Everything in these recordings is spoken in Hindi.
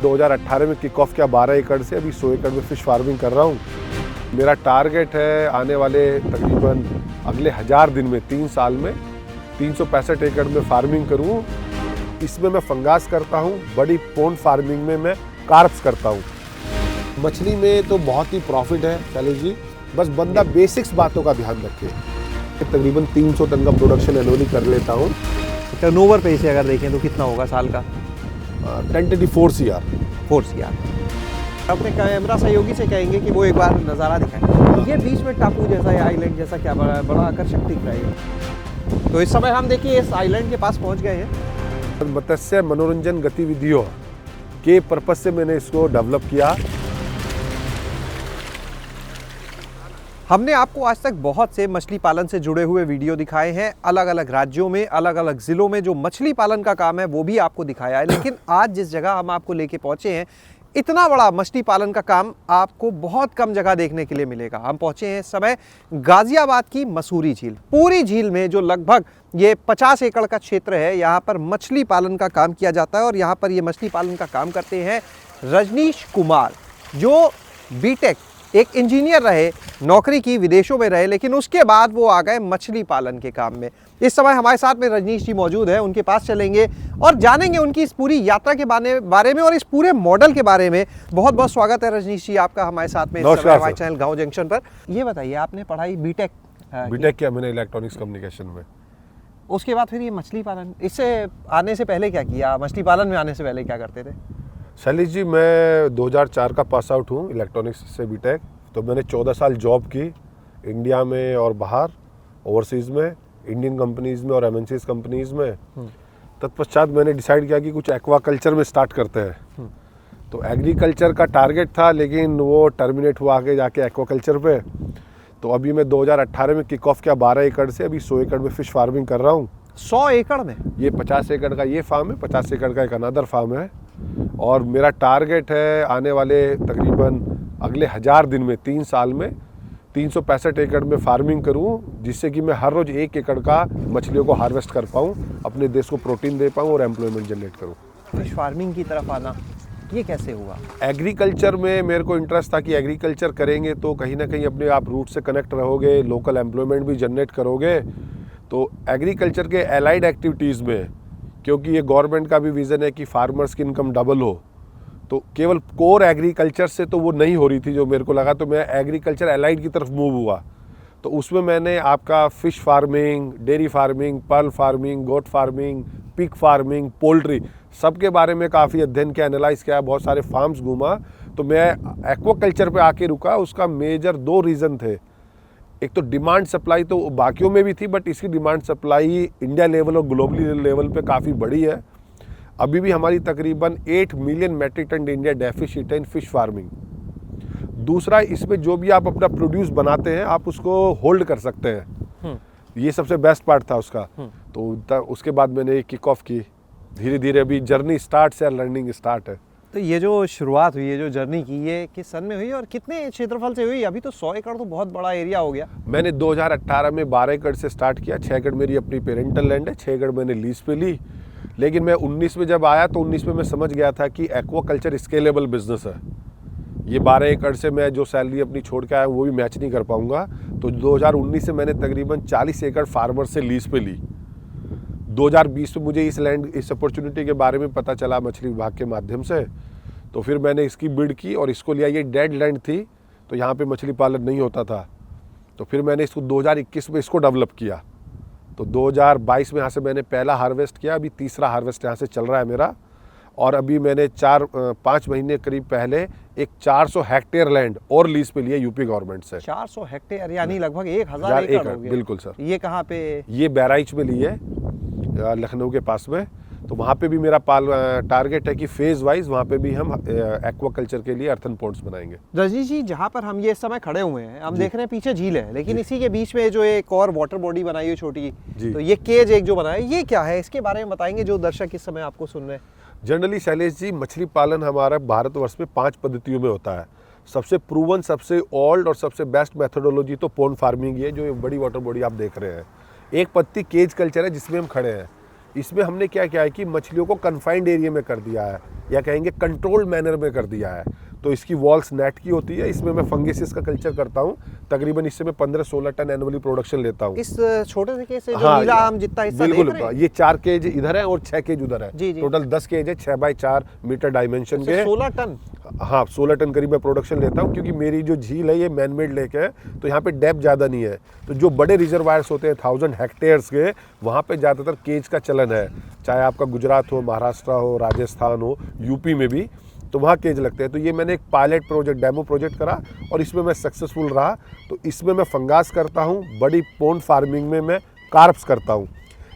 2018 में किक ऑफ किया 12 एकड़ से, अभी 100 एकड़ में फ़िश फार्मिंग कर रहा हूँ। मेरा टारगेट है आने वाले तकरीबन अगले 1000 दिन में 3 साल में 365 एकड़ में फार्मिंग करूँ। इसमें मैं फंगास करता हूँ, बड़ी पोंड फार्मिंग में मैं कार्प्स करता हूँ। मछली में तो बहुत ही प्रॉफिट है शैलेश जी, बस बंदा बेसिक्स बातों का ध्यान रखे। तकरीबन 300 टन का प्रोडक्शन एनुअली कर लेता हूँ। टर्नओवर पे से अगर देखें तो कितना होगा साल का? 10-4 CR। 4 CR। अपने कैमरा सहयोगी से कहेंगे कि वो एक बार नज़ारा दिखाएं। ये बीच में टापू जैसा या आइलैंड जैसा क्या बड़ा आकर्षक दिख रहा है। तो इस समय हम देखिए इस आइलैंड के पास पहुंच गए हैं। मत्स्य मनोरंजन गतिविधियों के पर्पज से मैंने इसको डेवलप किया। हमने आपको आज तक बहुत से मछली पालन से जुड़े हुए वीडियो दिखाए हैं, अलग अलग राज्यों में अलग अलग ज़िलों में जो मछली पालन का काम है वो भी आपको दिखाया है। लेकिन आज जिस जगह हम आपको लेके पहुंचे हैं, इतना बड़ा मछली पालन का काम आपको बहुत कम जगह देखने के लिए मिलेगा। हम पहुंचे हैं इस समय गाजियाबाद की मसूरी झील। पूरी झील में जो लगभग ये 50 एकड़ का क्षेत्र है, यहाँ पर मछली पालन का काम किया जाता है। और यहाँ पर ये मछली पालन का काम करते हैं रजनीश कुमार, जो बीटेक एक इंजीनियर रहे, नौकरी की, विदेशों में रहे, लेकिन उसके बाद वो आ गए मछली पालन के काम में। इस समय हमारे साथ में रजनीश जी मौजूद हैं, उनके पास चलेंगे और जानेंगे उनकी इस पूरी यात्रा के बारे में और इस पूरे मॉडल के बारे में। बहुत बहुत स्वागत है रजनीश जी आपका हमारे साथ में हमारे चैनल गाँव जंक्शन पर। ये बताइए, आपने पढ़ाई बीटेक किया मैंने इलेक्ट्रॉनिक्स कम्युनिकेशन में। उसके बाद फिर ये मछली पालन, इससे आने से पहले क्या किया? मछली पालन में आने से पहले क्या करते थे? शैलेश जी, मैं 2004 का पास आउट हूँ इलेक्ट्रॉनिक्स से बीटेक। तो मैंने 14 साल जॉब की इंडिया में और बाहर, ओवरसीज़ में, इंडियन कंपनीज़ में और एमएनसीज़ कंपनीज़ में। तत्पश्चात मैंने डिसाइड किया कि कुछ एक्वाकल्चर में स्टार्ट करते हैं। तो एग्रीकल्चर का टारगेट था, लेकिन वो टर्मिनेट हुआ आगे जाके एक्वाकल्चर पे। तो अभी मैं 2018 में किक ऑफ किया 12 एकड़ से, अभी 100 एकड़ में फ़िश फार्मिंग कर रहा हूँ। 100 एकड़ में? ये 50 एकड़ का ये फार्म है, 50 एकड़ का एक अनदर फार्म है। और मेरा टारगेट है आने वाले तकरीबन अगले 1000 दिन में 3 साल में 365 एकड़ में फार्मिंग करूं, जिससे कि मैं हर रोज़ 1 एकड़ का मछलियों को हार्वेस्ट कर पाऊं, अपने देश को प्रोटीन दे पाऊं और एम्प्लॉयमेंट जनरेट करूं। फिश फार्मिंग की तरफ आना ये कैसे हुआ? एग्रीकल्चर में मेरे को इंटरेस्ट था कि एग्रीकल्चर करेंगे तो कहीं ना कहीं अपने आप रूट से कनेक्ट रहोगे, लोकल एम्प्लॉयमेंट भी जनरेट करोगे। तो एग्रीकल्चर के एलाइड एक्टिविटीज़ में, क्योंकि ये गवर्नमेंट का भी विज़न है कि फार्मर्स की इनकम डबल हो, तो केवल कोर एग्रीकल्चर से तो वो नहीं हो रही थी जो मेरे को लगा। तो मैं एग्रीकल्चर एलाइड की तरफ मूव हुआ। तो उसमें मैंने आपका fish farming, dairy farming, pearl farming, goat farming, pig farming, poultry, सब के बारे में काफ़ी अध्ययन किया, एनालाइज किया, बहुत सारे फार्म्स घूमा। तो मैं एक्वाकल्चर पे आके रुका। उसका मेजर 2 रीज़न थे। एक तो डिमांड सप्लाई तो बाकियों में भी थी, बट इसकी डिमांड सप्लाई इंडिया लेवल और ग्लोबली लेवल पे काफ़ी बड़ी है। अभी भी हमारी तकरीबन 8 million metric ton India deficit है इन फिश फार्मिंग। दूसरा, इसमें जो भी आप अपना प्रोड्यूस बनाते हैं आप उसको होल्ड कर सकते हैं। ये सबसे बेस्ट पार्ट था उसका। तो उसके बाद मैंने किक ऑफ की। धीरे धीरे अभी जर्नी स्टार्ट से लर्निंग स्टार्ट है। तो ये जो शुरुआत हुई है, जो जर्नी की, ये किस सन में हुई और कितने क्षेत्रफल से हुई? अभी तो 100 एकड़ तो बहुत बड़ा एरिया हो गया। मैंने 2018 में 12 एकड़ से स्टार्ट किया। 6 एकड़ मेरी अपनी पेरेंटल लैंड है, 6 एकड़ मैंने लीज पे ली। लेकिन मैं 19 में जब आया तो 19 में मैं समझ गया था कि एक्वाकल्चर स्केलेबल बिजनेस है। ये 12 एकड़ से मैं जो सैलरी अपनी छोड़ के आया वो भी मैच नहीं कर पाऊंगा। तो 2019 से मैंने तकरीबन 40 एकड़ फार्मर से लीज पे ली। 2020 में मुझे इस अपॉर्चुनिटी के बारे में पता चला मछली विभाग के माध्यम से। तो फिर मैंने इसकी बिड की और इसको लिया। ये डेड लैंड थी, तो यहाँ पे मछली पालन नहीं होता था। तो फिर मैंने इसको 2021 में इसको डेवलप किया। तो 2022 में यहाँ से मैंने पहला हार्वेस्ट किया। अभी तीसरा हार्वेस्ट यहाँ से चल रहा है मेरा। और अभी मैंने 5 महीने करीब पहले एक 400 हेक्टेयर लैंड और लीज पे लिए यूपी गवर्नमेंट से। 400 हेक्टेयर यानी लगभग 1000 एकड़ हो गया। बिल्कुल सर। ये कहाँ पे? ये बहराइच में ली है, लखनऊ के पास में। तो वहाँ पे भी मेरा टारगेट है कि फेज़ वाइज वहाँ पे भी हम एक्वाकल्चर के लिए अर्थन पॉन्ड्स बनाएंगे। रजनीश जी, जहाँ पर हम ये इस समय खड़े हुए हैं, हम देख रहे हैं पीछे झील है, लेकिन इसी के बीच में जो एक और वाटर बॉडी बनाई है छोटी, तो ये केज एक जो बनाया है, ये क्या है? इसके बारे में बताएंगे जो दर्शक इस समय आपको सुन रहे हैं। जनरली शैलेश जी, मछली पालन हमारा भारतवर्ष में 5 पद्धतियों में होता है। सबसे प्रूवन, सबसे ओल्ड और सबसे बेस्ट मेथोडोलॉजी तो पोन्ड फार्मिंग है, जो बड़ी वाटर बॉडी आप देख रहे हैं। एक पद्धति केज कल्चर है जिसमें हम खड़े हैं। इसमें हमने क्या किया है कि मछलियों को कन्फाइंड एरिया में कर दिया है। या कहेंगे कंट्रोल्ड मैनर में कर दिया है। तो इसकी वॉल्स नेट की होती है, इसमें मैं फंगिसिस का कल्चर करता हूँ। तकरीबन इससे मैं 15-16 टन एनुअली प्रोडक्शन लेता हूँ। इस छोटे से केस से जो नीला आम जितना हिस्सा देख बिल्कुल, रहे हैं? ये 4 केज इधर है और 6 केज उधर है। जी, जी। टोटल 10 केज है, 6 बाई 4 मीटर डायमेंशन के। 16 टन? हाँ, 16 टन करीब मैं प्रोडक्शन लेता हूँ, क्योंकि मेरी जो झील है ये मैन मेड लेक है, तो यहाँ पे डेप्थ ज़्यादा नहीं है। तो जो बड़े रिजर्वायर्स होते हैं 1000 हेक्टेयर्स के, वहाँ पे ज़्यादातर केज का चलन है। चाहे आपका गुजरात हो, महाराष्ट्र हो, राजस्थान हो, यूपी में भी, तो वहाँ केज लगते हैं। तो ये मैंने एक पायलट प्रोजेक्ट, डेमो प्रोजेक्ट करा और इसमें मैं सक्सेसफुल रहा। तो इसमें मैं फंगास करता हूँ, बड़ी पोंड फार्मिंग में मैं कार्प्स करता हूँ।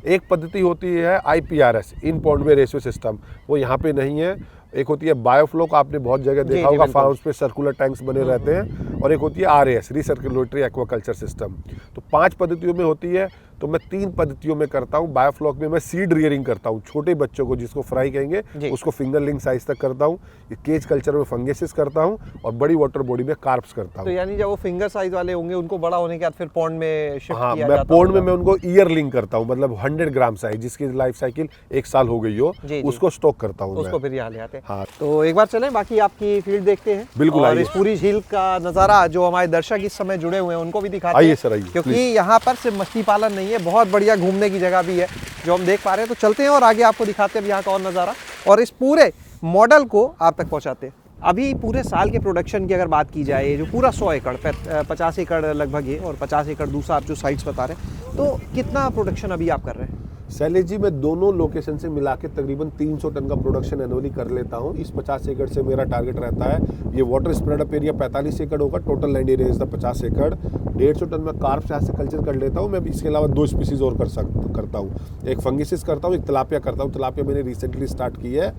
एक पद्धति होती है IPRS, इन पॉन्ड वे रेशियो सिस्टम, वो यहाँ पे नहीं है। एक होती है बायोफ्लो, आपने बहुत जगह देखा होगा, फार्म्स पे सर्कुलर टैंक्स बने रहते हैं। और एक होती है RAS, रिसर्कुलेटरी एक्वाकल्चर सिस्टम। तो 5 पद्धतियों में होती है, तो मैं 3 पद्धतियों में करता हूँ। बायोफ्लॉक में मैं सीड रियरिंग करता हूँ, छोटे बच्चों को जिसको फ्राई कहेंगे उसको फिंगरलिंग साइज तक करता हूँ। केज कल्चर में फंगेसिस करता हूँ और बड़ी वाटर बॉडी में कार्प्स करता हूँ। तो यानी जब वो फिंगर साइज वाले होंगे उनको बड़ा होने के बाद फिर पॉन्ड में शिफ्ट हाँ, किया मैं जाता पॉन्ड में मैं उनको ईयरलिंग करता हूँ, मतलब 100 ग्राम साइज जिसकी लाइफ साइकिल 1 साल हो गई हो, उसको स्टॉक करता हूँ उसको मैं। फिर यहाँ ले आते हैं। हाँ। तो एक बार चलें बाकी आपकी फील्ड देखते हैं। बिल्कुल, और आइए। इस पूरी झील का नज़ारा जो हमारे दर्शक इस समय जुड़े हुए हैं उनको भी दिखाते आइए हैं। सर, आइए, क्योंकि प्लीज। यहाँ पर सिर्फ मछली पालन नहीं है, बहुत बढ़िया घूमने की जगह भी है जो हम देख पा रहे हैं। तो चलते हैं और आगे आपको दिखाते हैं यहाँ का और नज़ारा और इस पूरे मॉडल को आप तक पहुँचाते हैं। अभी पूरे साल के प्रोडक्शन की अगर बात की जाए, ये जो पूरा 100 एकड़ 50 एकड़ लगभग है और 50 एकड़ दूसरा आप जो साइट्स बता रहे हैं, तो कितना प्रोडक्शन अभी आप कर रहे हैं? शैलेश जी, मैं दोनों लोकेशन से मिला के तकरीबन 300 टन का प्रोडक्शन एनुअली कर लेता हूँ। इस 50 एकड़ से मेरा टारगेट रहता है। ये वाटर स्प्रेड अप एरिया 45 एकड़ होगा, टोटल लैंड एरिया इज 50 एकड़। 150 टन में कार्प यहाँ से कल्चर कर लेता हूँ मैं। इसके अलावा 2 स्पीसीज और करता हूँ, एक फंगिसिस करता हूँ, एक तिलापिया करता हूँ। तिलापिया मैंने रिसेंटली स्टार्ट की है,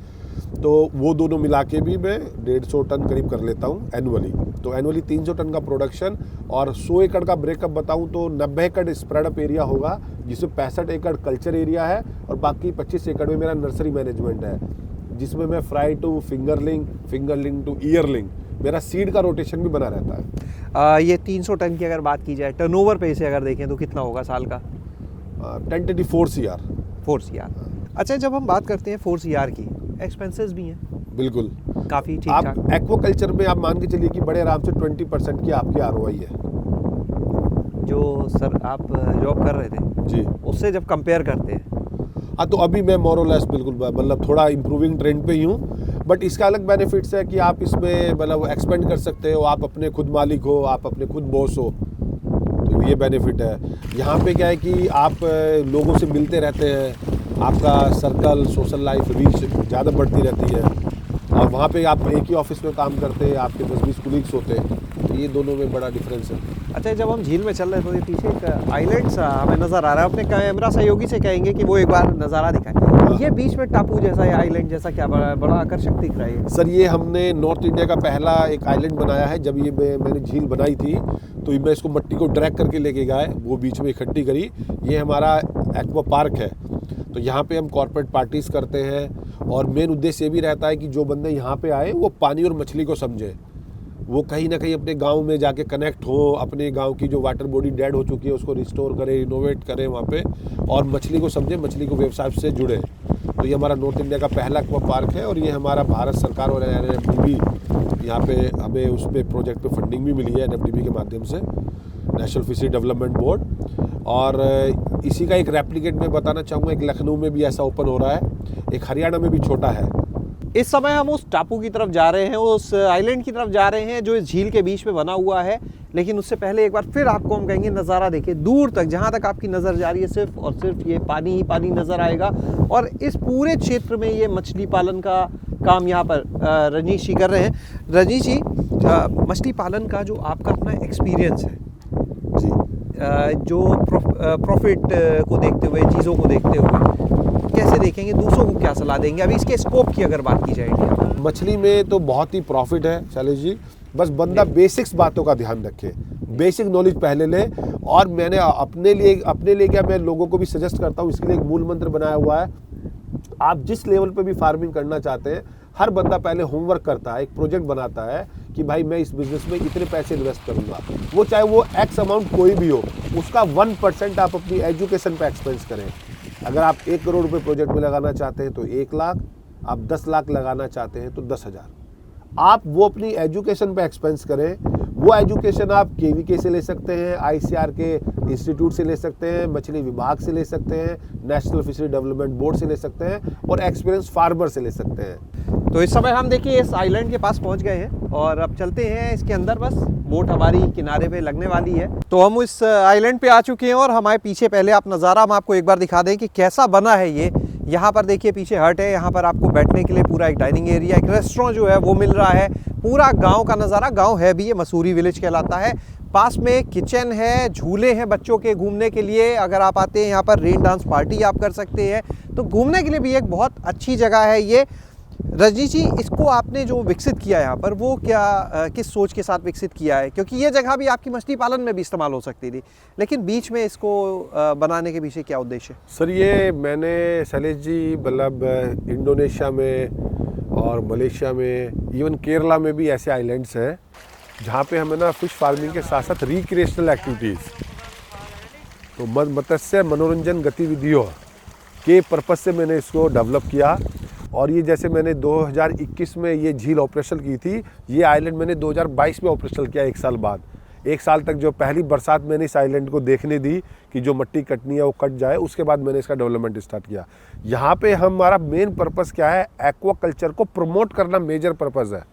तो वो दोनों मिला के भी मैं 150 टन करीब कर लेता हूँ एनुअली। तो एनुअली 300 टन का प्रोडक्शन और 100 एकड़ का ब्रेकअप बताऊँ तो 90 एकड़ स्प्रेड अप एरिया होगा, जिसमें 65 एकड़ कल्चर एरिया है और बाकी 25 एकड़ में मेरा नर्सरी मैनेजमेंट है, जिसमें मैं फ्राई टू फिंगरलिंग टू ईयरलिंग, मेरा सीड का रोटेशन भी बना रहता है। ये 300 टन की अगर बात की जाए टर्नओवर पे से अगर देखें तो कितना होगा साल का? 10-4 CR। 4 CR। अच्छा, जब हम बात करते हैं 4 CR की, एक्सपेंसेस भी हैं बिल्कुल, काफ़ी ठीक आप ठाक। एक्वाकल्चर में आप मान के चलिए कि बड़े आराम से 20% की आपकी ROI है। जो सर आप जॉब कर रहे थे जी, उससे जब कंपेयर करते हैं, हाँ, तो अभी मैं मोर और लेस बिल्कुल मतलब थोड़ा इम्प्रूविंग ट्रेंड पे ही हूँ। बट इसका अलग बेनिफिट्स है कि आप इसमें मतलब एक्सपेंड कर सकते हो, आप अपने खुद मालिक हो, आप अपने खुद बॉस हो, तो ये बेनिफिट है। यहाँ पे क्या है कि आप लोगों से मिलते रहते हैं, आपका सर्कल, सोशल लाइफ, रीच ज़्यादा बढ़ती रहती है। और वहाँ पे आप एक ही ऑफिस में काम करते हैं, आपके 10-20 कुलीग्स होते हैं, तो ये दोनों में बड़ा डिफरेंस है। अच्छा, जब हम झील में चल रहे थे तो ये पीछे एक आइलैंड सा हमें नज़र आ रहा है। अपने कैमरा सहयोगी से कहेंगे कि वो एक बार नज़ारा दिखाएं। ये बीच में टापू जैसा या आइलैंड जैसा क्या बड़ा आकर्षक दिख रहा है? सर, ये हमने नॉर्थ इंडिया का पहला एक आइलैंड बनाया है। जब ये मैंने झील बनाई थी तो मैं इसको मट्टी को ड्रैग करके लेके गए, वो बीच में इकट्ठी करी। ये हमारा एक्वा पार्क है, तो यहाँ पे हम कॉर्पोरेट पार्टीज़ करते हैं और मेन उद्देश्य ये भी रहता है कि जो बंदे यहाँ पे आए वो पानी और मछली को समझे, वो कहीं ना कहीं अपने गांव में जाके कनेक्ट हो, अपने गांव की जो वाटर बॉडी डेड हो चुकी है उसको रिस्टोर करें, इनोवेट करें वहाँ पे, और मछली को समझे, मछली को व्यवसाय से जुड़े। तो ये हमारा नॉर्थ इंडिया का पहला एक्वा पार्क है और ये हमारा भारत सरकार और NFDB, यहाँ पे हमें उस पर प्रोजेक्ट पे फंडिंग भी मिली है NFDB के माध्यम से, नेशनल फिशरी डेवलपमेंट बोर्ड। और इसी का एक रेप्लिकेट मैं बताना चाहूँगा, एक लखनऊ में भी ऐसा ओपन हो रहा है, एक हरियाणा में भी छोटा है। इस समय हम उस टापू की तरफ जा रहे हैं, उस आइलैंड की तरफ जा रहे हैं जो इस झील के बीच में बना हुआ है। लेकिन उससे पहले एक बार फिर आपको हम कहेंगे नज़ारा देखिए, दूर तक जहाँ तक आपकी नज़र जा रही है सिर्फ और सिर्फ ये पानी ही पानी नज़र आएगा। और इस पूरे क्षेत्र में ये मछली पालन का काम यहाँ पर रजनीश जी कर रहे हैं। रजनीश जी, मछली पालन का जो आपका अपना एक्सपीरियंस है जी, जो प्रॉफिट को देखते हुए, चीज़ों को देखते हुए कैसे देखेंगे, दूसरों को क्या सलाह देंगे? अभी इसके स्कोप की अगर बात की जाए इंडिया में, मछली में तो बहुत ही प्रॉफिट है शैलेश जी, बस बंदा बेसिक्स बातों का ध्यान रखे, बेसिक नॉलेज पहले ले। और मैंने अपने लिए क्या, मैं लोगों को भी सजेस्ट करता हूँ, इसके लिए एक मूल मंत्र बनाया हुआ है। आप जिस लेवल पे भी फार्मिंग करना चाहते हैं, हर बंदा पहले होमवर्क करता है, एक प्रोजेक्ट बनाता है कि भाई मैं इस बिजनेस में इतने पैसे इन्वेस्ट करूंगा, वो चाहे वो एक्स अमाउंट कोई भी हो, उसका 1% आप अपनी एजुकेशन पे एक्सपेंस करें। अगर आप 1 करोड़ रुपए प्रोजेक्ट में लगाना चाहते हैं तो 1 लाख, आप 10 लाख लगाना चाहते हैं तो 10,000। आप वो अपनी एजुकेशन पे एक्सपेंस करें। वो एजुकेशन आप केवीके से ले सकते हैं, आईसीआर के इंस्टीट्यूट से ले सकते हैं, मछली विभाग से ले सकते हैं, नेशनल फिशरी डेवलपमेंट बोर्ड से ले सकते हैं और एक्सपीरियंस फार्मर से ले सकते हैं। तो इस समय हम देखिए इस आइलैंड के पास पहुंच गए हैं और अब चलते हैं इसके अंदर। बस बोट हमारी किनारे पे लगने वाली है। तो हम इस आइलैंड पे आ चुके हैं और हमारे पीछे पहले आप नज़ारा हम आपको एक बार दिखा दें कि कैसा बना है ये। यहाँ पर देखिए पीछे हट है, यहाँ पर आपको बैठने के लिए पूरा एक डाइनिंग एरिया, एक रेस्टोरेंट जो है वो मिल रहा है। पूरा गांव का नज़ारा, गांव है भी ये, मसूरी विलेज कहलाता है। पास में किचन है, झूले हैं बच्चों के घूमने के लिए। अगर आप आते हैं यहाँ पर रेन डांस पार्टी आप कर सकते हैं। तो घूमने के लिए भी एक बहुत अच्छी जगह है ये। रजनीश जी, इसको आपने जो विकसित किया यहाँ पर वो क्या किस सोच के साथ विकसित किया है? क्योंकि ये जगह भी आपकी मछली पालन में भी इस्तेमाल हो सकती थी, लेकिन बीच में इसको बनाने के पीछे क्या उद्देश्य है? सर ये मैंने शैलेश जी मतलब इंडोनेशिया में और मलेशिया में, इवन केरला में भी ऐसे आइलैंड्स हैं जहाँ पे हमें ना फिश फार्मिंग के साथ साथ रिक्रिएशनल एक्टिविटीज़, तो मत्स्य मनोरंजन गतिविधियों के पर्पज़ से मैंने इसको डेवलप किया। और ये जैसे मैंने 2021 में ये झील ऑपरेशन की थी, ये आइलैंड मैंने 2022 में ऑपरेशन किया, 1 साल बाद। 1 साल तक जो पहली बरसात मैंने इस आइलैंड को देखने दी कि जो मिट्टी कटनी है वो कट जाए, उसके बाद मैंने इसका डेवलपमेंट स्टार्ट किया। यहाँ पे हमारा मेन पर्पज़ क्या है? एक्वा कल्चर को प्रमोट करना मेजर पर्पज़ है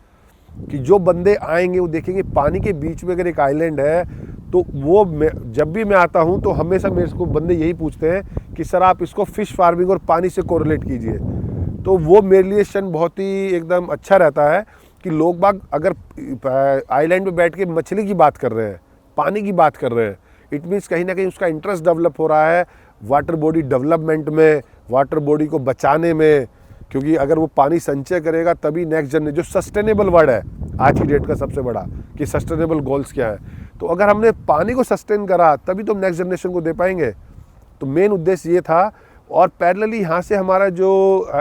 कि जो बंदे आएंगे वो देखेंगे पानी के बीच में अगर एक आइलैंड है तो वो जब भी मैं आता हूँ तो हमेशा मेरे को बंदे यही पूछते हैं कि सर आप इसको फ़िश फार्मिंग और पानी से कोरिलेट कीजिए। तो वो मेरे लिए क्षण बहुत ही एकदम अच्छा रहता है कि लोग बाग अगर आइलैंड पे बैठ के मछली की बात कर रहे हैं, पानी की बात कर रहे हैं, इट मीन्स कहीं ना कहीं उसका इंटरेस्ट डेवलप हो रहा है वाटर बॉडी डेवलपमेंट में, वाटर बॉडी को बचाने में। क्योंकि अगर वो पानी संचय करेगा तभी नेक्स्ट जनरेशन, जो सस्टेनेबल वर्ड है आज की डेट का सबसे बड़ा कि सस्टेनेबल गोल्स क्या है, तो अगर हमने पानी को सस्टेन करा तभी तो नेक्स्ट जनरेशन को दे पाएंगे। तो मेन उद्देश्य ये था। और पैरेलली यहाँ से हमारा जो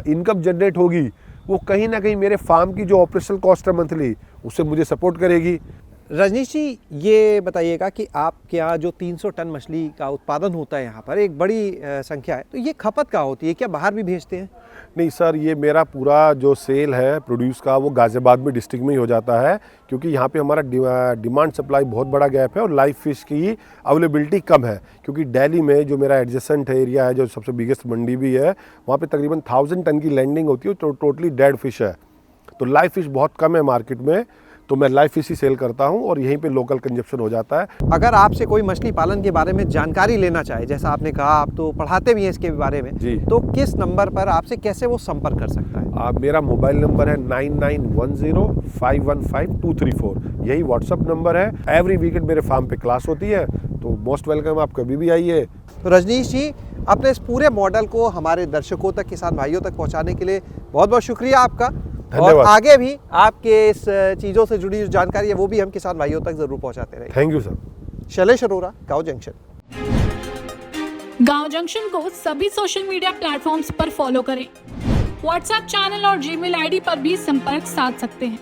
इनकम जनरेट होगी वो कहीं ना कहीं मेरे फार्म की जो ऑपरेशनल कॉस्ट है मंथली, उससे मुझे सपोर्ट करेगी। रजनीश जी, ये बताइएगा कि आपके यहाँ जो 300 टन मछली का उत्पादन होता है यहाँ पर, एक बड़ी संख्या है, तो ये खपत का होती है क्या? बाहर भी भेजते हैं? नहीं सर, ये मेरा पूरा जो सेल है प्रोड्यूस का वो गाज़ियाबाद में डिस्ट्रिक्ट में ही हो जाता है, क्योंकि यहाँ पे हमारा डिमांड सप्लाई बहुत बड़ा गैप है और लाइव फिश की अवेलेबिलिटी कम है। क्योंकि दिल्ली में जो मेरा एडजेसेंट एरिया है, जो सबसे बिगेस्ट मंडी भी है, वहाँ पे तकरीबन 1000 टन की लैंडिंग होती है, तो टोटली डेड फिश है। तो लाइव फिश बहुत कम है मार्केट में, तो मैं लाइव फिश ही सेल करता हूँ और यहीं पे लोकल कंजप्शन हो जाता है। अगर आपसे कोई मछली पालन के बारे में जानकारी लेना चाहे, जैसा आपने कहा आप तो पढ़ाते भी हैं इसके बारे में जी, तो किस नंबर पर आपसे कैसे वो संपर्क कर सकता है? मेरा मोबाइल नंबर है 9910515234, यही व्हाट्सअप नंबर है। एवरी वीकेंड मेरे फार्म पे क्लास होती है, तो मोस्ट वेलकम, आप कभी भी आइए। तो रजनीश जी, अपने इस पूरे मॉडल को हमारे दर्शकों तक, किसान भाइयों तक पहुँचाने के लिए बहुत बहुत शुक्रिया आपका। और आगे भी आपके इस चीज़ों से जुड़ी जो जानकारी है वो भी हम किसान भाइयों तक जरूर पहुंचाते रहेंगे। Thank you sir. Shailesh Arora, गांव जंक्शन। गांव जंक्शन को सभी सोशल मीडिया प्लेटफॉर्म्स पर फॉलो करें। व्हाट्सएप चैनल और जीमेल आईडी पर भी संपर्क साध सकते हैं।